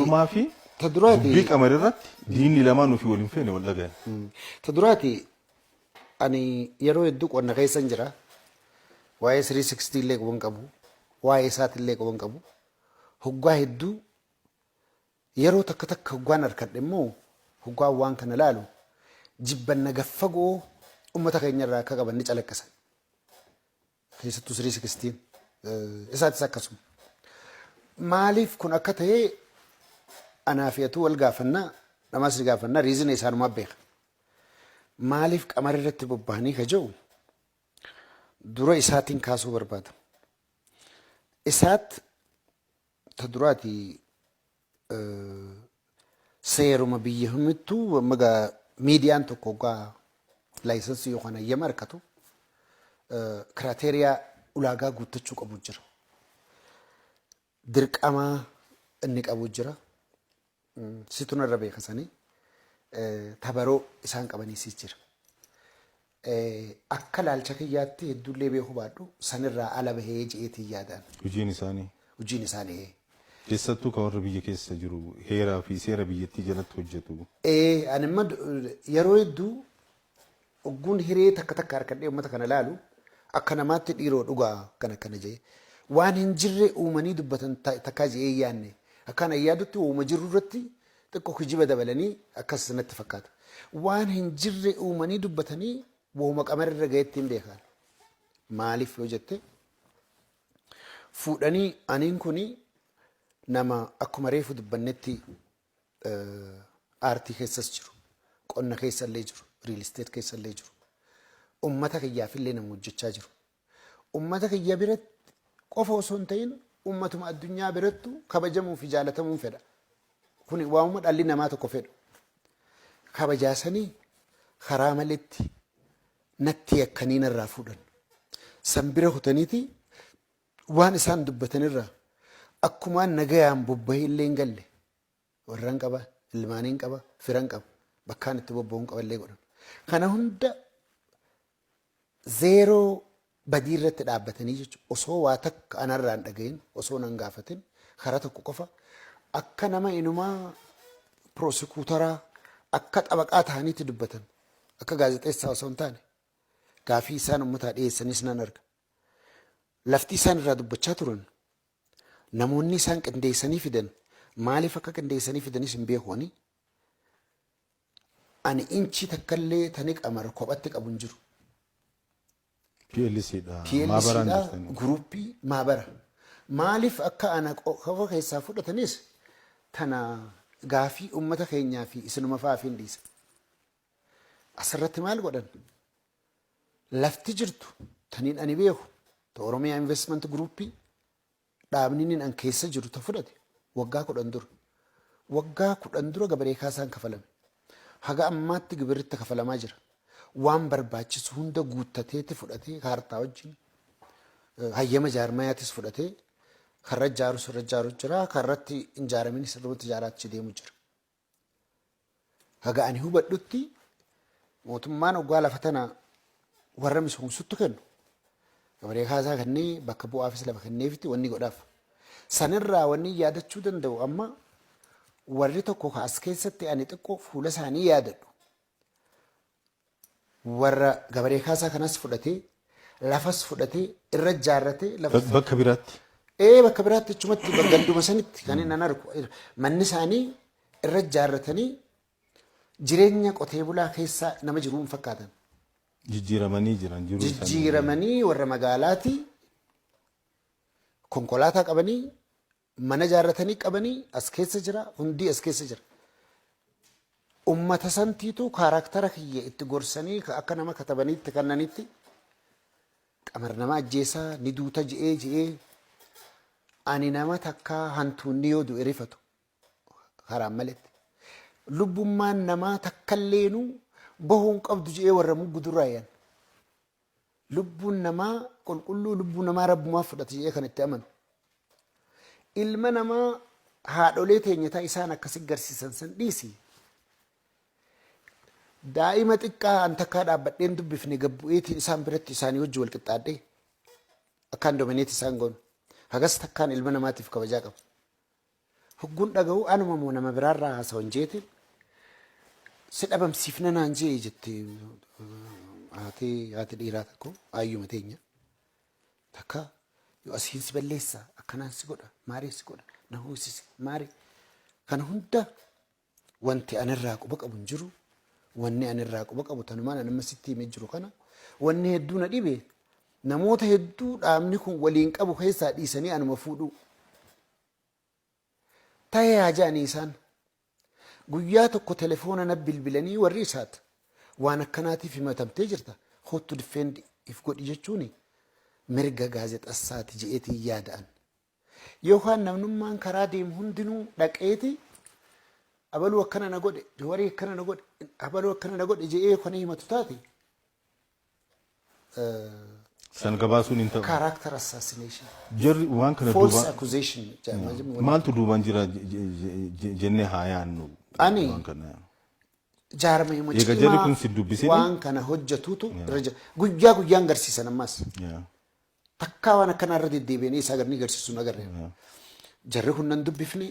ما في بيك أمريرات ديني لما نو في ولين فين ولا جان تدراتي أني يروي الدوك وأنا غير سنجرة واي 360 ليك ونكبو واي سات ليك ونكبو هو هدو يرو تك تك هو نركض مو هو وان كان لالو جبنا جفقو أمتك ينير كعب نيج على كسر كيس 316 إسات سكسم ماليف كنا كته أنا في تو الجافنا نماس الجافنا ريزن إسان ما بيخ ماليف كمار رتب بباني كجو درا إساتين كاسو برباد إسات تدراتي سيرو بيهم تو مجا ميديان تو كوجا لايسنس يوخانا يماركتو كراتيريا ولاغا غوتچو قبوجرا درق اما انك ابوجرا ستون ربي خساني تبرو اسان قبني سيجر اكل الچكيات يدولي بيخو بادو سنرا على بهيج ايتي يادان وجيني ساني كيستو كور بيجي كيس جرو هيرا في سيرا بيجي جلت وجتو انا مد يرويدو وجون هيري تك أركضي وما تكنا لالو أكنا ما تديرو دوغا كنا جاي وان هنجري ومني دبتن تكاجي يعني أكنا يادتي ومجرورتي تكو خجيبة دبلني أكاس نتفكات وان هنجري ومني دبتني وهم أمر رجعتين بيخال مالف وجدت فودني أنين كوني نما أكمريف دبنتي آرتي خسس جرو قلنا خيس اللي جرو ريل استيت كيس اللي جرو أمتك يا في اللي نموجد تاجرو أمتك يا برد قفوا سنتين أمتهم الدنيا بردتو كبجمو في جالتهم فدا كوني وامد اللي نماتو كفر كبجاسني خراملتي نتي كنين الرافودن سنبره تنيتي وان سان دبتن الرا أكمان نجيام ببه اللي نقله والرنقبة المانين قبة فرنقبة بكان تبوبون قبل اللي يقولون خنا هند زيرو بديرة تدابتني جت أصو واتك أنا راند أجين أصو نعنقافتين خرطة كوكفة أكنا ما إنما بروسيكوترا أكت أبقات هاني تدبتن أك جازت إسا وسنتاني كافي سان متعد إيه سنسنا نرك لفتي سان راد بتشاترون نموني سان كندي سني فيدن مالي فكا كندي سني فيدني سنبيه هوني أنا إنشي تكلي تنيك أمر كوباتك أبونجرو PLC دا جروبي ما برا مالف أكا أنا خفوا كيسافو تنيس تنا غافي أمتا خينيا في إسنو مفافين ديس أسرت مال قدن لفتجرتو تنين أني بيهو تورمي انفستمنت جروبي دابنين أن كيسا جرو تفرد وقا كود أندرو غبري خاسان كفلم haga ammatti gibirritti kafalamaa jira waan barbaachisu hunda guuttateeti fudhatee kaartaa wajjin hayyama jaarmayaatis fudhatee karra jaaru jira karratti injaaramin sirriitti jaaraachi deemu jira haga ani hubadhutti mootummaan oggaa lafa tana warra misoomsutti kennu gabaree kaasaa kannee bakka bu'aafis lafa kenneefiti wanni godhaaf sanirraa wanni yaadachuu danda'u amma warri tokko as keessatti ani xiqqoo fuula isaanii yaadadhu warra gabaree kaasaa kanas fudhatee lafas fudhatee irra jaarratee bakka biraatti bakka biraatti chumatti ganduma sanitti kan inni argu manni isaanii irra jaarratanii jireenya qotee bulaa keessaa nama jiru hin fakkaatan jijjiiramanii warra magaalaati konkolaataa qabanii mana jaarratanii qabanii as keessa jira hundi as keessa jira ummata santiitu karaktera kiyya itti gorsanii akka nama katabaniitti kannanitti qamar nama ajjeesaa ni duuta je'ee ani nama takka hantuunni yoo du'e rifatu karaan maletti lubbummaan namaa takkalleenu bahuun qabdu je'ee warra muggudurraayyan lubbuun namaa qulqulluu lubbuu namaa rabbumaaf fudhate je'ee kan itti amanu ilma namaa haadholee teenyataa isaan akkasi garsiisan san dhiisi daa'ima xiqqaa an takkaa dhaabbadheen dubbifne gabbu'eetiin isaan biratti isaanii wajji wal qixxaadhee akkaan domineeti isaan goonu hagas takkaan ilma namaatiif kabajaa qaba hogguun dhaga'u anuma moo nama biraarraa haasa'uun jeetiin si dhabamsiifna naan jee jette haati dhiiraa tokko aayyuma teenya takka yoo asiin si balleessa akkanaan si godha maarii si godha na hoosisi maarii kana hunda wanti anirraa quba qabu hin jiru wanni anirraa quba qabu tanumaan anamma sitti himee jiru kana wanni hedduu na dhibe namoota hedduu dhaabni kun waliin qabu keessaa dhiisanii anuma fuudhu ta'ee haaja'anii isaan guyyaa tokko telefoona na bilbilanii warri isaati waan akkanaatiif himatamtee jirta hottu diffeendi if godhi jechuun mirga gaazexassaati je'eetii yaada'an yookaan namnummaan karaa deemu hundinuu dhaqeeti abaluu akkana na godhe jawarii akkana na godhe abaluu akkana na godhe je'ee kana himatu taate san gabaasuun hin ta'u character assassination jarri waan kana false accusation maaltu duubaan jira jennee haa yaannu ani waan kana jaarmee eega jarri kun si dubbisini waan kana hojjetuutu guyyaa guyyaan garsiisan ammas takkaa waan akkana irra deddeebi'anii isa agarni garsiisuun agarre jarri kun nan dubbifne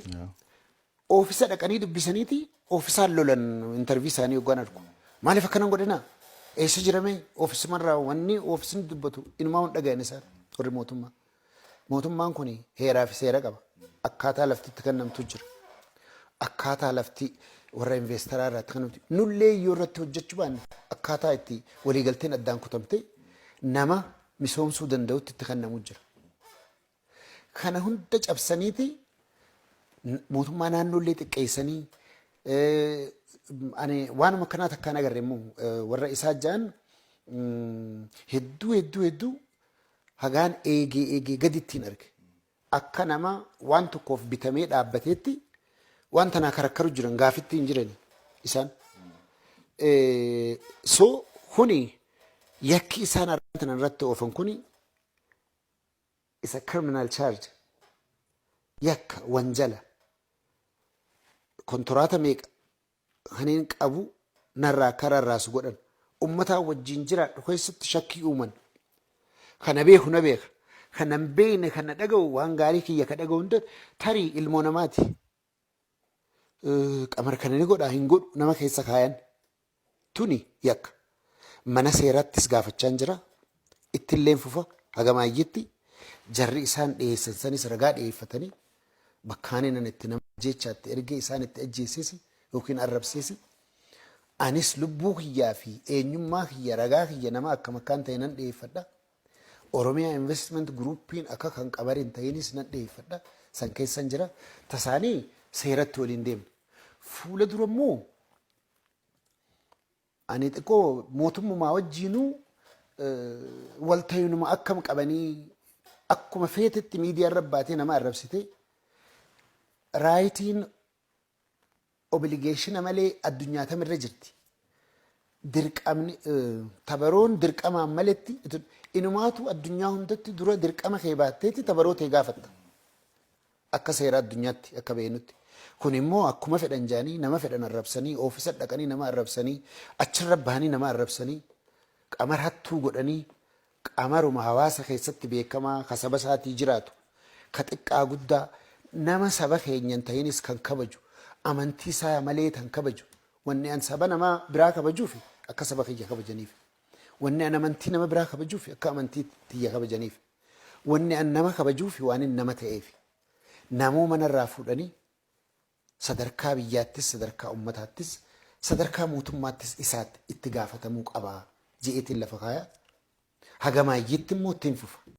oofisa dhaqanii dubbisaniiti oofisaan lolan intervii isaanii yoggaan argu maaliif akkanan godhina eessa jirame oofisumarraa wanni oofisni dubbatu inumaa hun dhagayan isaan warri mootummaan kun heeraa fi seera qaba akkaataa laftitti kennamtu jira akkaataa lafti warra investeeraa irratti kennamtu nullee iyyoo irratti hojjechuu baanne akkaataa itti waliigalteen addaan kutamte nama misoomsuu danda'utti itti kennamu jira kana hunda cabsaniiti mootummaa naannoollee xiqqeessanii ani waanuma akkanaa takkaan agarre immoo warra isaa ja'an hedduu hagaan eegee gadittiin arge akka nama waan tokkoof bitamee dhaabbateetti waan tanaa karakkaru jiran gaafitti hin jirani isaan so kuni yakki isaan argatan irratti oofan kuni isa criminal charge yakka wanjala kontoraata meeqa haneen qabu narraa kararraas godhan ummataa wajjin jiraadhu keessatti shakkii uuman kana beeku na beeka kana hin beekne kana dhaga'u waan gaarii kiyya ka dhaga'u hunda tarii ilmoo namaati qamar kana ni godhaa hin godhu nama keessa kaayan tuni yakka mana seerattis gaafachaan jira ittilleen fufa hagamaayyatti jarri isaan dhiyeessan sanis ragaa dhiyeeffatanii bakkaaninan itti nama jechaatti ergee isaan itti ajjeesisi yookiin arrabsiisi anis lubbuu kiyyaa fi eenyummaa kiyya ragaa kiyya nama akka makkaan ta'e nan dhiyeeffadha oromiyaa investment groupiin akka kan qabarin ta'inis nan dhiyeeffadha san keessan jira tasaanii seeratti waliin deemne fuula dura immoo ani xiqqoo mootummaa wajjiinuu waltayinuma akkam qabanii akkuma feetetti miidiyaa irra baatee nama arrabsite raayitiin obligeeshina malee addunyaa tamirra jirti dirqamni tabaroon dirqamaan maletti inumaatu addunyaa hundatti dura dirqama kee baatteetti tabaroo tee gaafatta akka seera addunyaatti akka beenutti kun immoo akkuma fedhan jaanii nama fedhan arrabsanii oofisa dhaqanii nama arrabsanii achirra bahanii nama arrabsanii qamar hattuu godhanii qamaruma hawaasa keessatti beekamaa ka saba isaatii jiraatu ka xiqqaa guddaa nama saba keenyan ta'inis kan kabaju amantii isaa malee tan kabaju wanni an saba namaa biraa kabajuuf akka saba kiyya kabajaniif wanni an amantii nama biraa kabajuuf akka amantii tiyya kabajaniif wanni an nama kabajuuf waan inni nama ta'eef namoo manarraa fuudhanii sadarkaa biyyaattis sadarkaa ummataattis sadarkaa mootummaattis isaatti itti gaafatamuu qabaa je'eetiin lafa kaayaa hagamaayyatti immoo ittiin fufa.